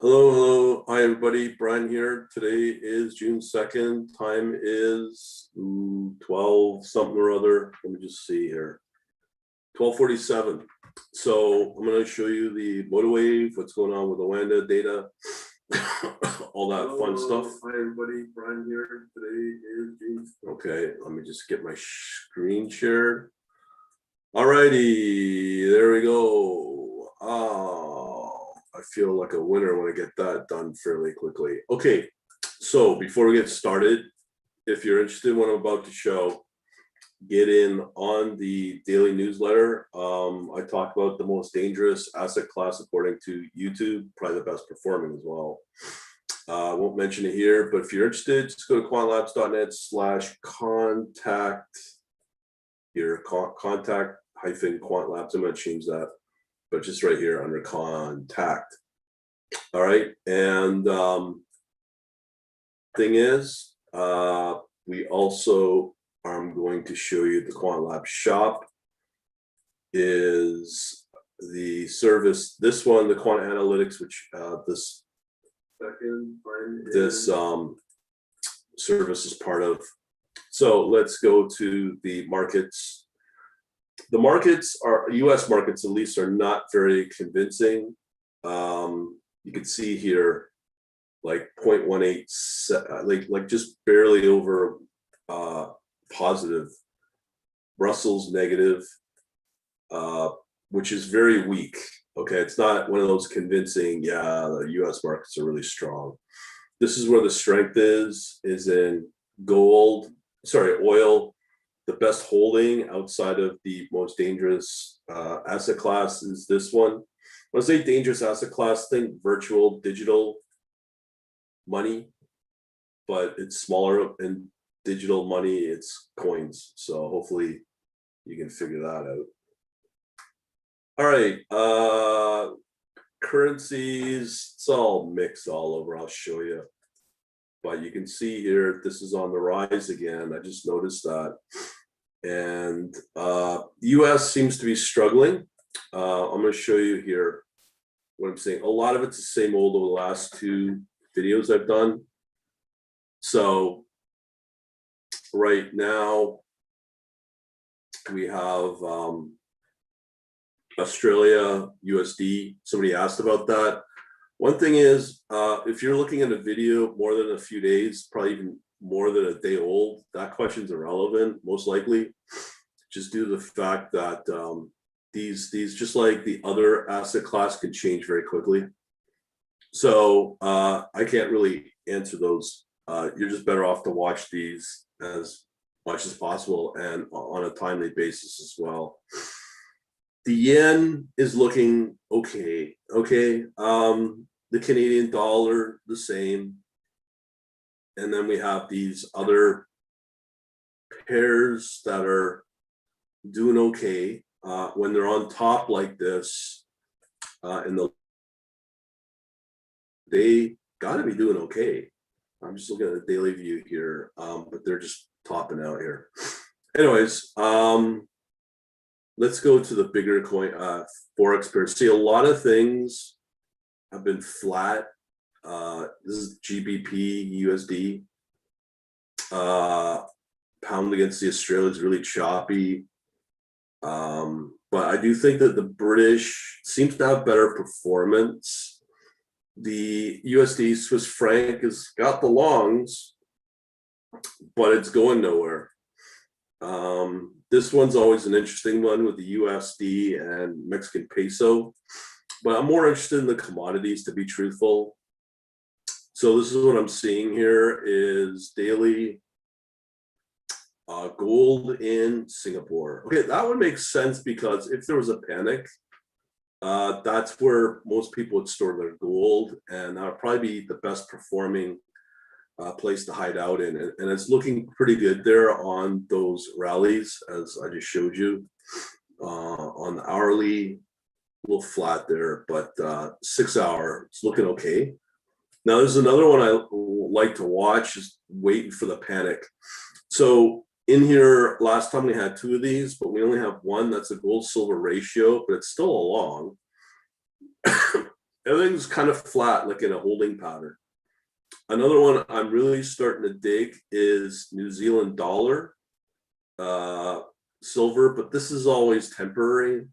Hello. Hi, everybody. Brian here. Today is June 2nd. Time is 12 something or other. Let me just see here. 12:47. So I'm going to show you the motor wave, what's going on with the Wanda data, all that fun stuff. Hi, everybody. Brian here. Today is June. Okay, let me just get my screen shared. All righty. There we go. I feel like a winner when I get that done fairly quickly. Okay, so before we get started, if you're interested in what I'm about to show, get in on the daily newsletter. I talk about the most dangerous asset class according to YouTube, probably the best performing as well. I won't mention it here, but if you're interested, just go to quantlabs.net/contact here, contact-quantlabs. I'm going to change that, but just right here under contact. All right, and thing is, we also, I'm going to show you the Quant Lab shop is the service. This one, the Quant Analytics, which this service is part of. So let's go to the markets. The markets are, US markets at least, are not very convincing. You can see here like 0.18, like just barely over positive. Russell's negative, which is very weak. Okay, it's not one of those convincing, yeah, the US markets are really strong. This is where the strength is in gold, oil. The best holding outside of the most dangerous asset class is this one. When I say dangerous asset class, think virtual digital money, but it's smaller, and digital money, it's coins. So hopefully you can figure that out. All right, currencies, it's all mixed all over. I'll show you. But you can see here, this is on the rise again. I just noticed that. And the US seems to be struggling. I'm going to show you here what I'm saying. A lot of it's the same old over the last two videos I've done. So right now we have Australia, USD. Somebody asked about that. One thing is, if you're looking at a video more than a few days, probably even more than a day old, that question's irrelevant, most likely, just due to the fact that these just like the other asset class can change very quickly. So I can't really answer those. You're just better off to watch these as much as possible and on a timely basis as well. The yen is looking okay. The Canadian dollar, the same. And then we have these other pairs that are doing okay when they're on top like this. They got to be doing okay. I'm just looking at the daily view here, but they're just topping out here. Anyways, let's go to the bigger coin forex pairs. See, a lot of things have been flat. This is GBP USD. Pound against the Australia is really choppy. But I do think that the British seems to have better performance. The USD Swiss franc has got the longs, but it's going nowhere. This one's always an interesting one with the USD and Mexican peso, but I'm more interested in the commodities, to be truthful. So this is what I'm seeing here is daily gold in Singapore. Okay, that would make sense because if there was a panic, that's where most people would store their gold, and that would probably be the best performing place to hide out in. And it's looking pretty good there on those rallies, as I just showed you. On the hourly, a little flat there, but 6 hour, it's looking okay. Now, there's another one I like to watch, is waiting for the panic. So in here, last time we had two of these, but we only have one. That's a gold silver ratio, but it's still a long. everything's kind of flat, like in a holding pattern. Another one I'm really starting to dig is New Zealand dollar, silver, but this is always temporary.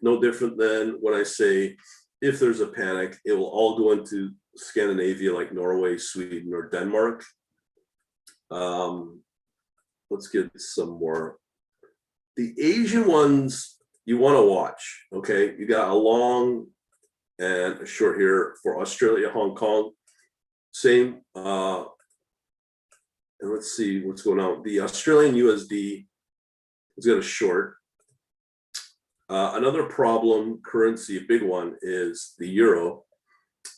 No different than when I say, if there's a panic, it will all go into Scandinavia, like Norway, Sweden, or Denmark. Let's get some more. The Asian ones you want to watch, okay? You got a long and a short here for Australia, Hong Kong. Same. And let's see what's going on. The Australian USD has got a short. Another problem currency, a big one, is the euro.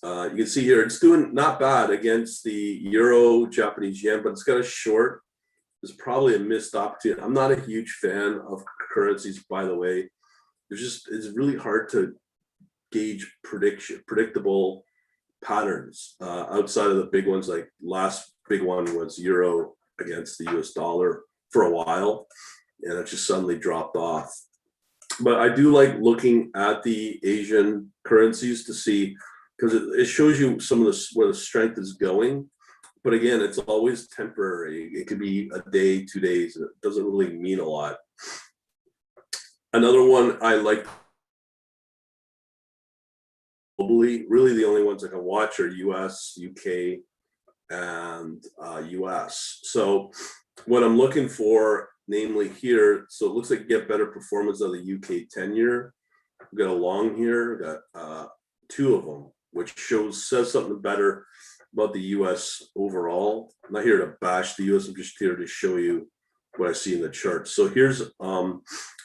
You can see here it's doing not bad against the euro, Japanese yen, but it's got a short. It's probably a missed opportunity. I'm not a huge fan of currencies, by the way. It's really hard to gauge predictable patterns outside of the big ones. Like last big one was euro against the US dollar for a while, and it just suddenly dropped off. But I do like looking at the Asian currencies to see, because it shows you some of where the strength is going. But again, it's always temporary. It could be a day, 2 days. It doesn't really mean a lot. Another one I like globally, really the only ones I can watch are US, UK, and US. So what I'm looking for, namely here, so it looks like you get better performance of the UK 10-year. We've got a long here, we've got 2 of them, which says something better about the US overall. I'm not here to bash the US, I'm just here to show you what I see in the chart. So here's a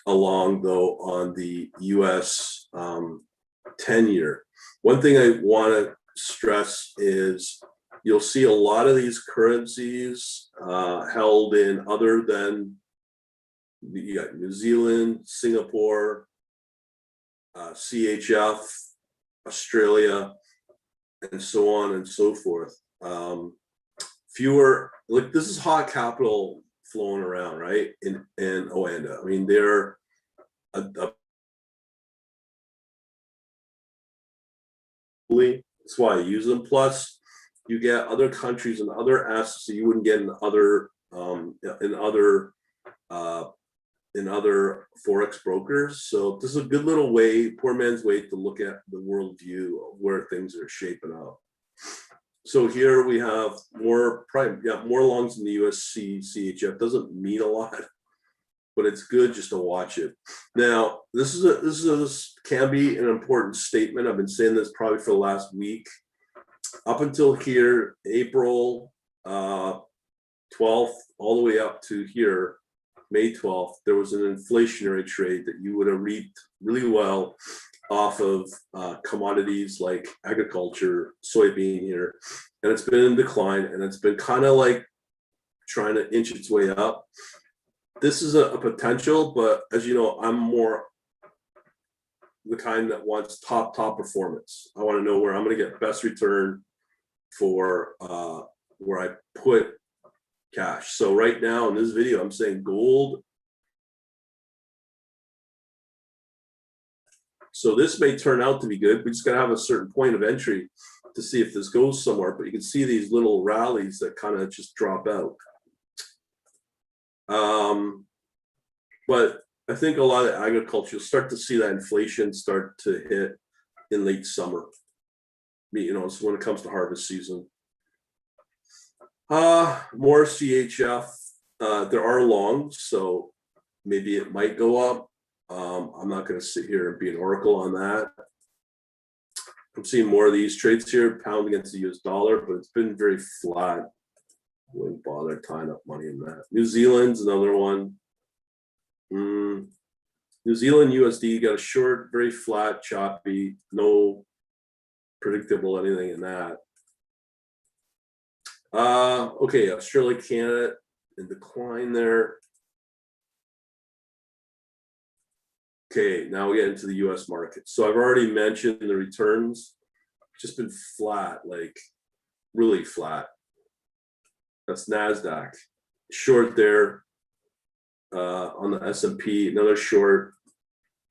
long though on the US 10-year. One thing I want to stress is you'll see a lot of these currencies held in other than, you got New Zealand, Singapore, CHF, Australia, and so on and so forth. Fewer, like this is hot capital flowing around, right? In Oanda. I mean, they're that's why I use them. Plus, you get other countries and other assets that you wouldn't get in other forex brokers. So this is a good little way, poor man's way, to look at the world view of where things are shaping up. So here we have more longs in the USC CHF. Doesn't mean a lot, but it's good just to watch it. Now, this can be an important statement. I've been saying this probably for the last week. Up until here, April 12th, all the way up to here, May 12th, there was an inflationary trade that you would have reaped really well off of commodities like agriculture, soybean here. And it's been in decline, and it's been kind of like trying to inch its way up. This is a potential, but as you know, I'm more the kind that wants top performance. I want to know where I'm going to get best return for where I put cash. So right now in this video, I'm saying gold. So this may turn out to be good. We just got to have a certain point of entry to see if this goes somewhere. But you can see these little rallies that kind of just drop out. But I think a lot of agriculture, you'll start to see that inflation start to hit in late summer. You know, so when it comes to harvest season. More CHF. There are longs, so maybe it might go up. I'm not going to sit here and be an oracle on that. I'm seeing more of these trades here, pound against the US dollar, but it's been very flat. Wouldn't bother tying up money in that. New Zealand's another one. New Zealand USD got a short, very flat, choppy, no predictable anything in that. Okay, Australia, Canada in decline there. Okay, now we get into the US market. So I've already mentioned the returns, just been flat, like really flat. That's NASDAQ. Short there on the S&P, another short.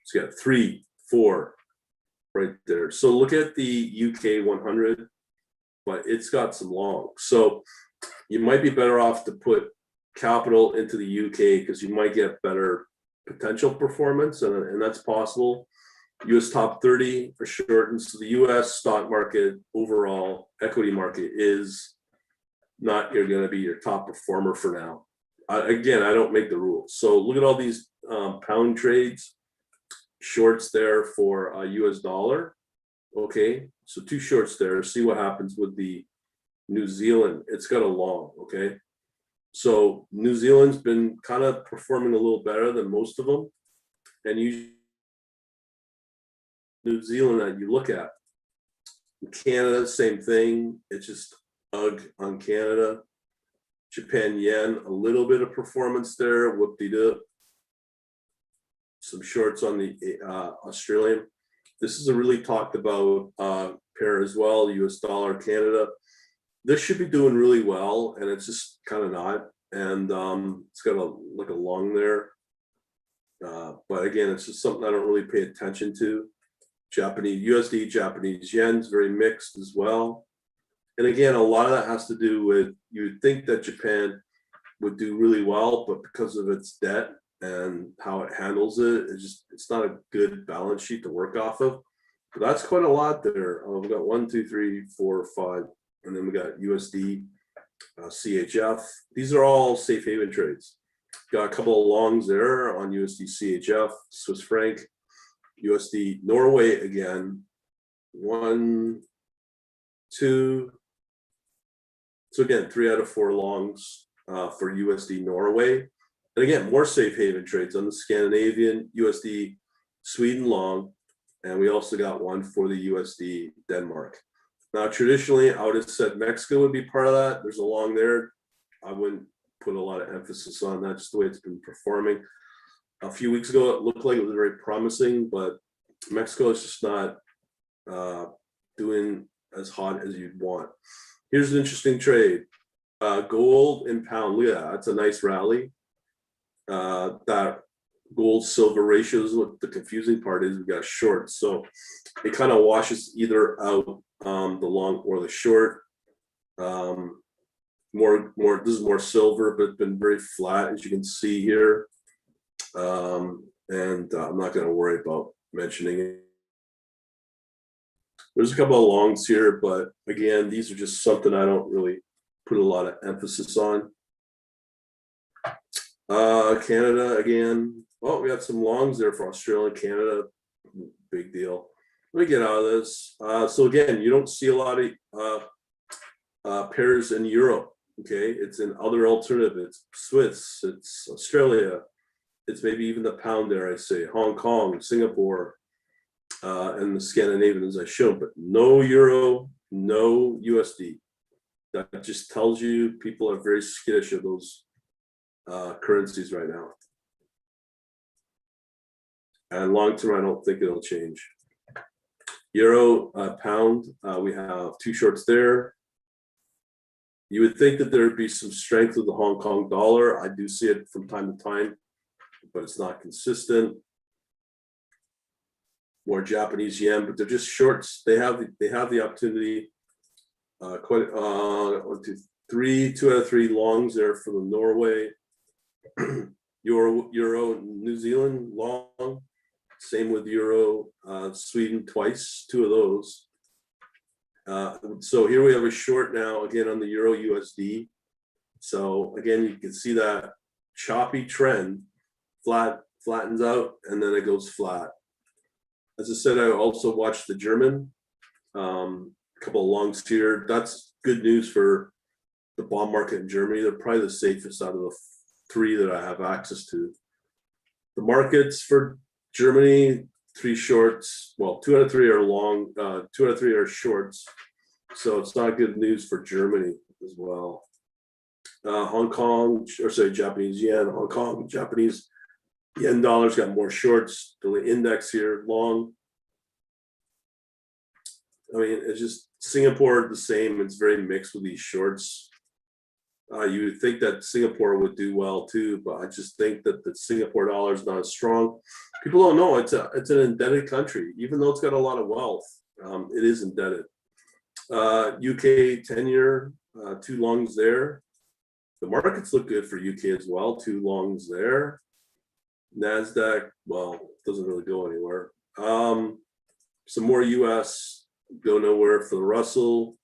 It's got 3, 4, right there. So look at the UK 100, but it's got some long. So you might be better off to put capital into the UK because you might get better potential performance, and that's possible. US top 30 for short. And so the US stock market overall equity market is not going to be your top performer for now. Again, I don't make the rules. So look at all these pound trades, shorts there for US dollar. Okay, so 2 shorts there. See what happens with the New Zealand. It's got a long. Okay, so New Zealand's been kind of performing a little better than most of them, and usually New Zealand that you look at. Canada, same thing. It's just UG on Canada. Japan yen, a little bit of performance there. Whoop-de-doo. Some shorts on the Australian. This is a really talked about pair as well. US dollar, Canada. This should be doing really well, and it's just kind of not. And it's got like a long there. But again, it's just something I don't really pay attention to. Japanese USD, Japanese yen's very mixed as well. And again, a lot of that has to do with, you would think that Japan would do really well, but because of its debt and how it handles it, it's not a good balance sheet to work off of. But that's quite a lot there. We've got 1, 2, 3, 4, 5, and then we got USD, CHF. These are all safe haven trades. Got a couple of longs there on USD, CHF, Swiss franc, USD, Norway again. 1, 2. So again, 3 out of 4 longs for USD Norway. And again, more safe haven trades on the Scandinavian, USD Sweden long. And we also got one for the USD Denmark. Now, traditionally, I would have said Mexico would be part of that. There's a long there. I wouldn't put a lot of emphasis on that, just the way it's been performing. A few weeks ago, it looked like it was very promising, but Mexico is just not doing as hot as you'd want. Here's an interesting trade. Gold and pound. Look at that. That's a nice rally. That gold silver ratio is what the confusing part is. We got short. So it kind of washes either out the long or the short. This is more silver, but it's been very flat, as you can see here. And I'm not going to worry about mentioning it. There's a couple of longs here, but again, these are just something I don't really put a lot of emphasis on. Canada again. Oh, we got some longs there for Australia, Canada. Big deal. Let me get out of this. So again, you don't see a lot of pairs in Europe. Okay, it's in other alternative. It's Swiss, it's Australia, it's maybe even the pound there. I say Hong Kong, Singapore, and the Scandinavian as I showed, but no euro, no USD. That just tells you people are very skittish of those currencies right now. And long term, I don't think it'll change. Euro, pound, we have 2 shorts there. You would think that there would be some strength of the Hong Kong dollar. I do see it from time to time, but it's not consistent. More Japanese yen, but they're just shorts. They have the opportunity. 1, 2, 3, 2 out of 3 longs there for the Norway. Euro, New Zealand long. Same with Euro, Sweden twice, 2 of those. So here we have a short now again on the Euro USD. So again, you can see that choppy trend, flattens out, and then it goes flat. As I said, I also watched the German, a couple of longs here. That's good news for the bond market in Germany. They're probably the safest out of the 3 that I have access to. The markets for Germany, 3 shorts. Well, 2 out of 3 are long, 2 out of 3 are shorts. So it's not good news for Germany as well. Hong Kong, or sorry, Japanese yen, Hong Kong, Japanese yen dollars got more shorts. The index here, long. I mean, it's just Singapore the same. It's very mixed with these shorts. You would think that Singapore would do well too, but I just think that the Singapore dollar is not as strong. People don't know it's an indebted country, even though it's got a lot of wealth. It is indebted. UK 10-year, two longs there. The markets look good for UK as well, two longs there. NASDAQ, well, doesn't really go anywhere. Some more US, go nowhere for the Russell.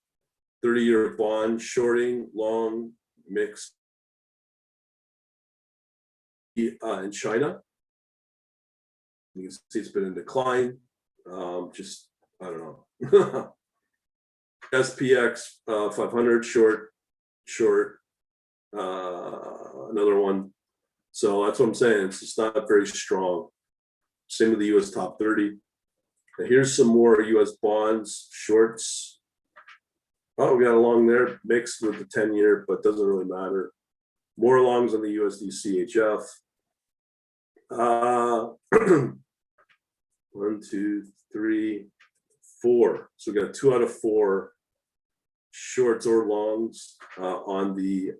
30-year bond shorting, long, mixed in China. You can see it's been in decline. Just, I don't know. SPX 500 short, another one. So that's what I'm saying. It's just not very strong. Same with the US top 30. Now here's some more US bonds, shorts. Oh, we got a long there mixed with the 10-year, but doesn't really matter. More longs on the USD CHF. 1, 2, 3, 4. So we got 2 out of 4 shorts or longs on the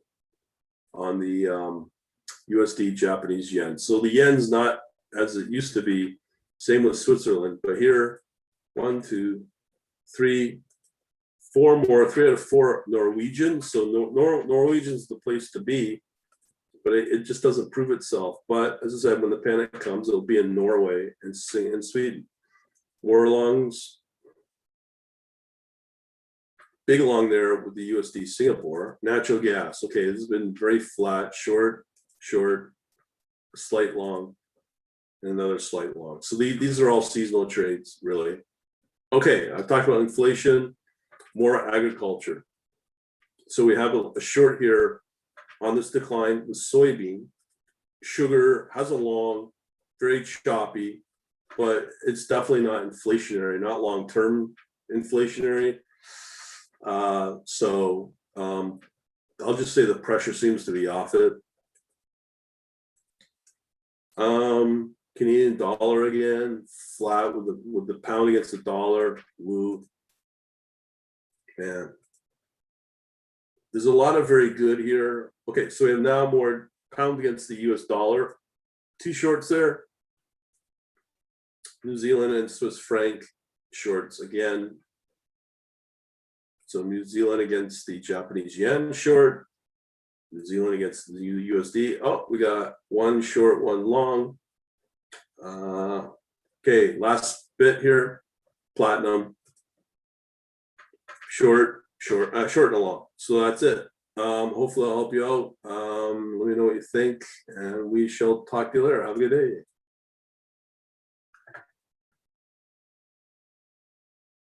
USD Japanese yen. So the yen's not as it used to be. Same with Switzerland, but here 1, 2, 3, 4 more. 3 out of 4 Norwegian. So Norwegian's the place to be, but it just doesn't prove itself. But as I said, when the panic comes, it'll be in Norway and Sweden. More longs. Big long there with the USD Singapore. Natural gas. Okay, this has been very flat, short, slight long, and another slight long. So these are all seasonal trades, really. Okay, I've talked about inflation, more agriculture. So we have a short here on this decline with soybean. Sugar has a long, very choppy, but it's definitely not inflationary, not long-term inflationary. So I'll just say the pressure seems to be off it. Canadian dollar again, flat with the pound against the dollar move. Man, there's a lot of very good here. Okay, so we have now more pound against the US dollar. 2 shorts there. New Zealand and Swiss franc shorts again. So New Zealand against the Japanese yen short. New Zealand against the USD. Oh, we got 1 short, 1 long. Okay, last bit here. Platinum. Short and a long. So that's it. Hopefully I'll help you out. Let me know what you think, and we shall talk to you later. Have a good day.